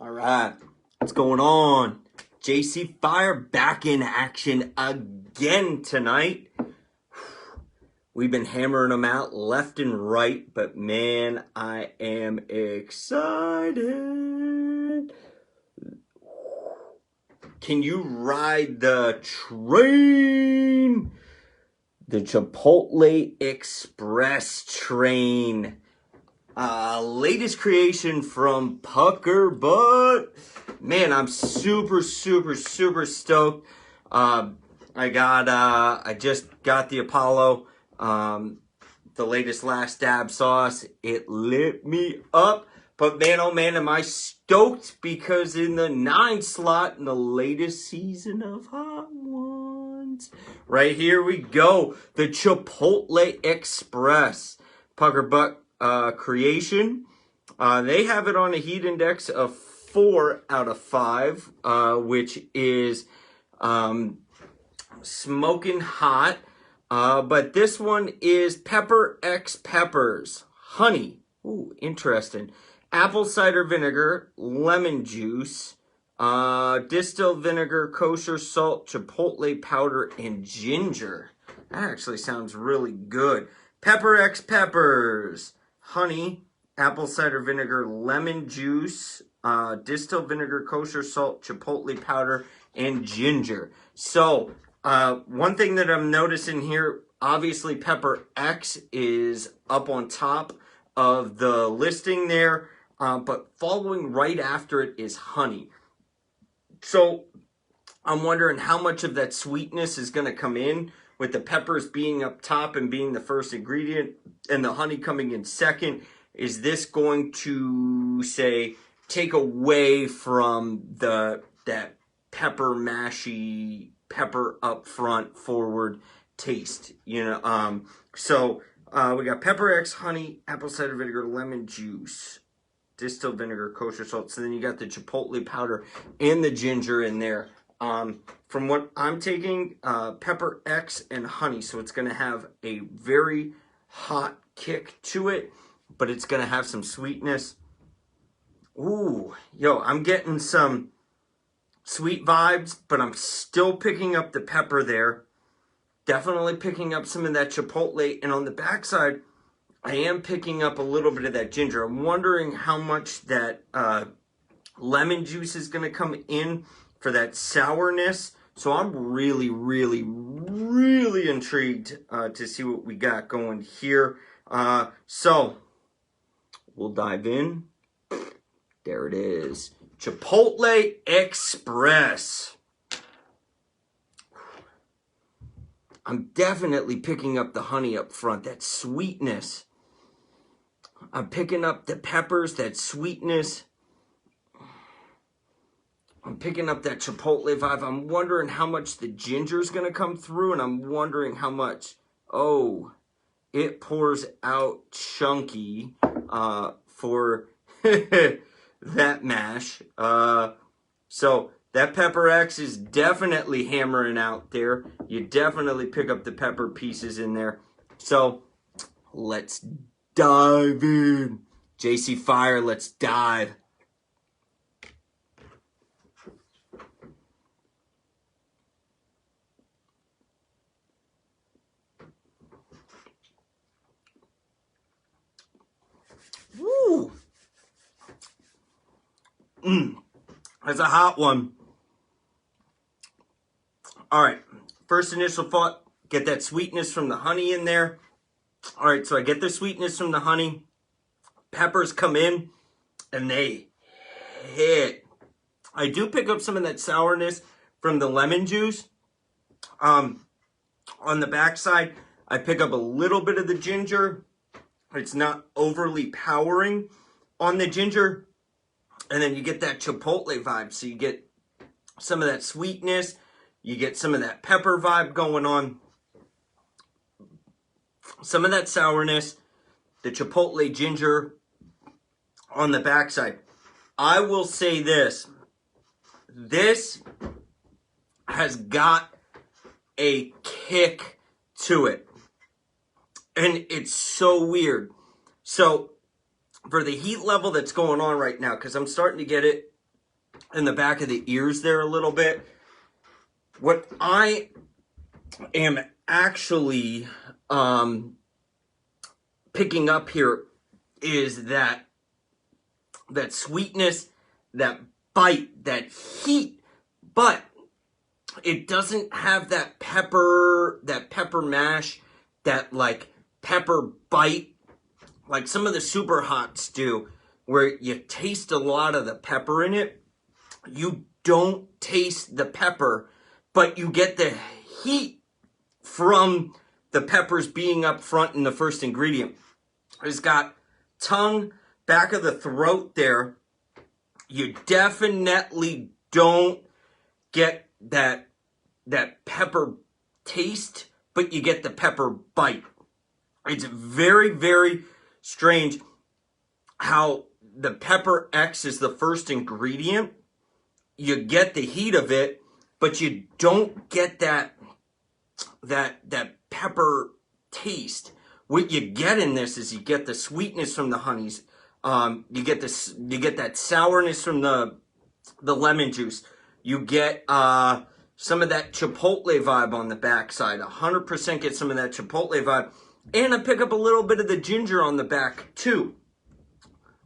All right, what's going on? JC Fire back in action again tonight. We've been hammering them out left and right, but man, I am excited. Can you ride the train? The Chipotle Express train. Latest creation from Puckerbutt. Man, I'm super stoked. I just got the Apollo, the latest Last Dab sauce. It lit me up. But man, oh man, am I stoked, because in the 9 slot in the latest season of Hot Ones, right here we go. The Chipotle Express. Puckerbutt creation. They have it on a heat index of 4 out of 5, which is smoking hot. But this one is Pepper X Peppers, honey. Ooh, interesting. Apple cider vinegar, lemon juice, distilled vinegar, kosher salt, chipotle powder, and ginger. That actually sounds really good. Pepper X Peppers, honey, apple cider vinegar, lemon juice, distilled vinegar, kosher salt, chipotle powder, and ginger. So, one thing that I'm noticing here, obviously Pepper X is up on top of the listing there, but following right after it is honey. So, I'm wondering how much of that sweetness is going to come in, with the peppers being up top and being the first ingredient and the honey coming in second. Is this going to, say, take away from that pepper mashy, pepper up front forward taste? You know, we got Pepper X, honey, apple cider vinegar, lemon juice, distilled vinegar, kosher salt. So then you got the chipotle powder and the ginger in there. From what I'm taking, Pepper X and honey, so it's going to have a very hot kick to it, but it's going to have some sweetness. Ooh, yo, I'm getting some sweet vibes, but I'm still picking up the pepper there. Definitely picking up some of that chipotle, and on the backside, I am picking up a little bit of that ginger. I'm wondering how much that lemon juice is going to come in for that sourness. So I'm really intrigued to see what we got going here. So we'll dive in. There it is. Chipotle Express. I'm definitely picking up the honey up front, that sweetness. I'm picking up the peppers, that sweetness. I'm picking up that chipotle vibe. I'm wondering how much the ginger is going to come through, and I'm wondering how much, oh, it pours out chunky for that mash. So that Pepper X is definitely hammering out there. You definitely pick up the pepper pieces in there. So let's dive in. JC Fire, let's dive. Woo! That's a hot one. All right, first initial thought, get that sweetness from the honey in there. All right, so I get the sweetness from the honey. Peppers come in, and they hit. I do pick up some of that sourness from the lemon juice. On the backside, I pick up a little bit of the ginger. It's not overly powering on the ginger. And then you get that chipotle vibe. So you get some of that sweetness. You get some of that pepper vibe going on. Some of that sourness. The chipotle ginger on the backside. I will say this. This has got a kick to it. And it's so weird. So, for the heat level that's going on right now, because I'm starting to get it in the back of the ears there a little bit. What I am actually picking up here is that sweetness, that bite, that heat, but it doesn't have that pepper mash, that like pepper bite like some of the super hots do, where you taste a lot of the pepper in it. You don't taste the pepper, but you get the heat from the peppers being up front in the first ingredient. It's got tongue, back of the throat there. You definitely don't get that pepper taste, but you get the pepper bite. It's very, very strange how the pepper X is the first ingredient. You get the heat of it, but you don't get that pepper taste. What you get in this is you get the sweetness from the honeys. You get that sourness from the lemon juice. You get some of that Chipotle vibe on the backside. 100% get some of that Chipotle vibe. And I pick up a little bit of the ginger on the back too,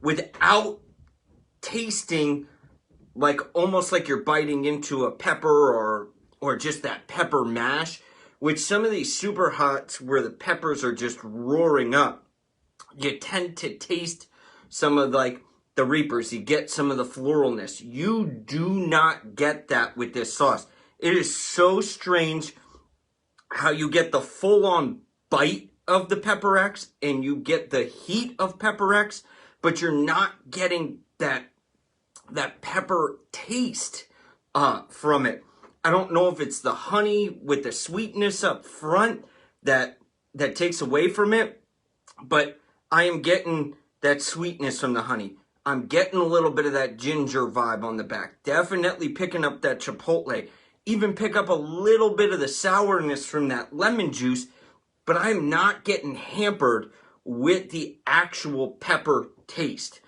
without tasting like almost like you're biting into a pepper or just that pepper mash, which some of these super hots where the peppers are just roaring up, you tend to taste some of like the Reapers. You get some of the floralness. You do not get that with this sauce. It is so strange how you get the full-on bite of the Pepper X and you get the heat of Pepper X, but you're not getting that pepper taste from it. I don't know if it's the honey with the sweetness up front that takes away from it, but I am getting that sweetness from the honey. I'm getting a little bit of that ginger vibe on the back. Definitely picking up that Chipotle. Even pick up a little bit of the sourness from that lemon juice, but I'm not getting hampered with the actual pepper taste.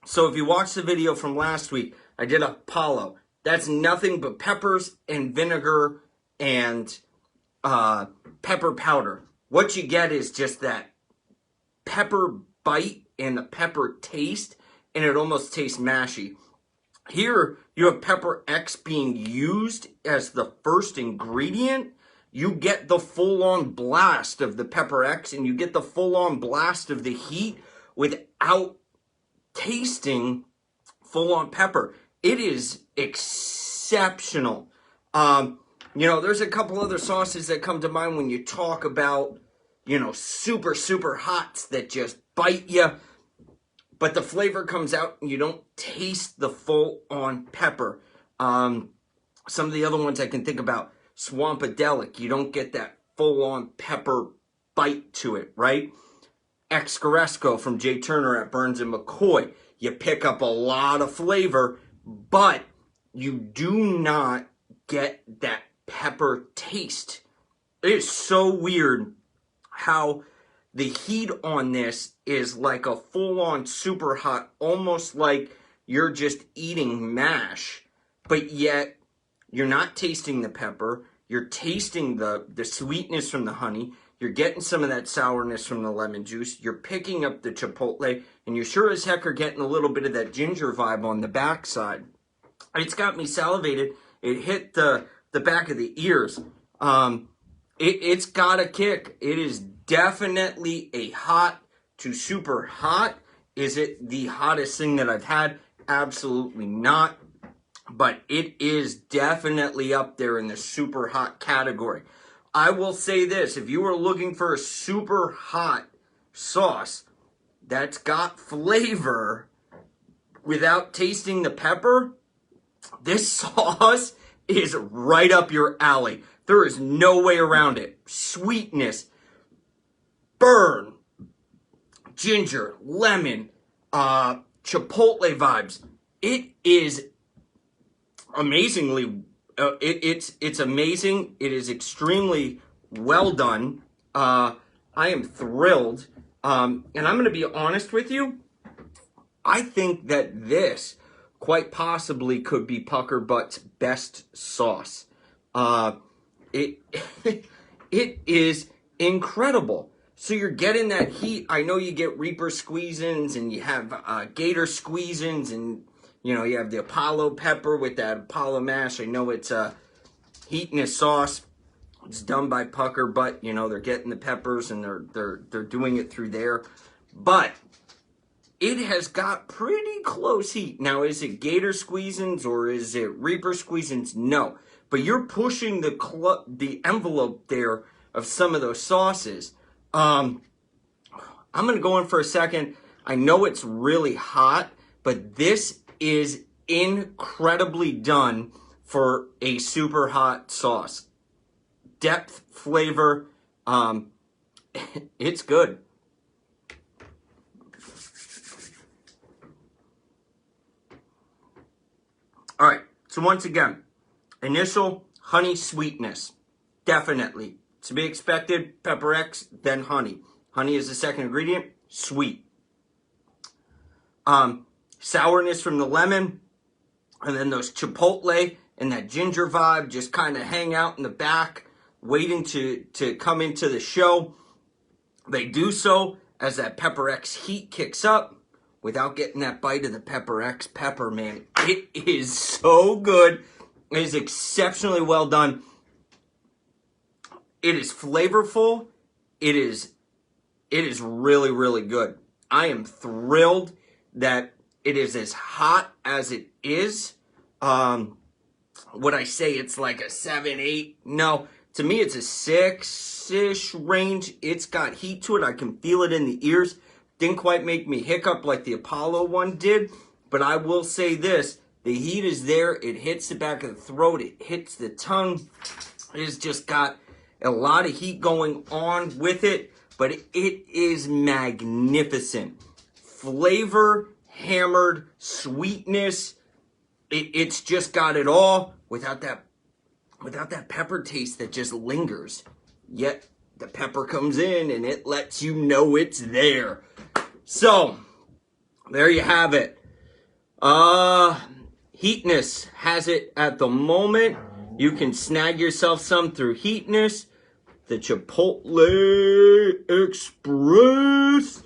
So if you watched the video from last week, I did Apollo. That's nothing but peppers and vinegar and pepper powder. What you get is just that pepper bite and the pepper taste, and it almost tastes mashy. Here, you have Pepper X being used as the first ingredient. You get the full-on blast of the Pepper X, and you get the full-on blast of the heat without tasting full-on pepper. It is exceptional. There's a couple other sauces that come to mind when you talk about, super, super hots that just bite you, but the flavor comes out and you don't taste the full-on pepper. Some of the other ones I can think about, Swampadelic, you don't get that full-on pepper bite to it, right? Excaresco from Jay Turner at Burns & McCoy, you pick up a lot of flavor, but you do not get that pepper taste. It is so weird how the heat on this is like a full-on super hot, almost like you're just eating mash, but yet you're not tasting the pepper. You're tasting the sweetness from the honey. You're getting some of that sourness from the lemon juice. You're picking up the Chipotle, and you sure as heck are getting a little bit of that ginger vibe on the backside. It's got me salivated. It hit the back of the ears. It's got a kick. It is definitely a hot to super hot. Is it the hottest thing that I've had? Absolutely not. But it is definitely up there in the super hot category. I will say this, if you are looking for a super hot sauce that's got flavor without tasting the pepper, this sauce is right up your alley. There is no way around it. Sweetness, burn, ginger, lemon, Chipotle vibes. It is amazingly, it's amazing. It is extremely well done. I am thrilled. And I'm going to be honest with you. I think that this quite possibly could be Puckerbutt's best sauce. It it is incredible. So you're getting that heat. I know you get Reaper squeezins and you have Gator squeezins, and you know you have the Apollo pepper with that Apollo mash. I know it's a Heatonist sauce. It's done by Puckerbutt. You know they're getting the peppers and they're doing it through there, but it has got pretty close heat. Now, is it Gator squeezins or is it Reaper squeezins? No, but you're pushing the envelope there of some of those sauces. I'm going to go in for a second. I know it's really hot, but this is incredibly done for a super hot sauce. Depth, flavor, it's good. All right, so once again, initial honey sweetness, definitely. To be expected, Pepper X, then honey. Honey is the second ingredient, sweet. Sourness from the lemon, and then those Chipotle and that ginger vibe just kind of hang out in the back, waiting to come into the show. They do so as that Pepper X heat kicks up without getting that bite of the Pepper X pepper, man. It is so good. It is exceptionally well done. It is flavorful. It is really, really good. I am thrilled that it is as hot as it is. Would I say it's like a 7, 8? No. To me, it's a 6-ish range. It's got heat to it. I can feel it in the ears. Didn't quite make me hiccup like the Apollo one did. But I will say this. The heat is there. It hits the back of the throat. It hits the tongue. It's just got a lot of heat going on with it, but it is magnificent. Flavor, hammered, sweetness. It's just got it all without that pepper taste that just lingers. Yet the pepper comes in and it lets you know it's there. So, there you have it. Heatonist has it at the moment. You can snag yourself some through Heatonist. The Chipotle Express.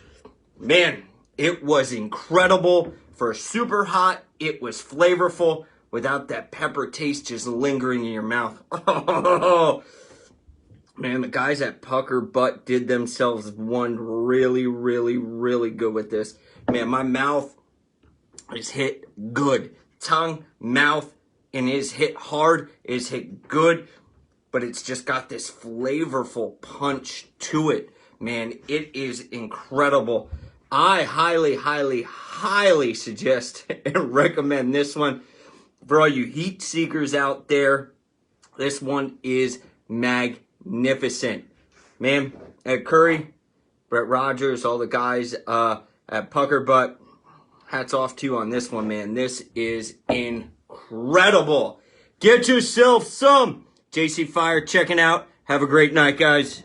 Man, it was incredible. For super hot, it was flavorful without that pepper taste just lingering in your mouth. Oh, man, the guys at Puckerbutt did themselves one really, really, really good with this. Man, my mouth is hit good. Tongue, mouth, and is hit hard, is hit good, but it's just got this flavorful punch to it. Man, it is incredible. I highly, highly, highly suggest and recommend this one. For all you heat seekers out there, this one is magnificent. Man, Ed Curry, Brett Rogers, all the guys at Puckerbutt, hats off to you on this one, man. This is incredible. Get yourself some. JC Fire checking out. Have a great night, guys.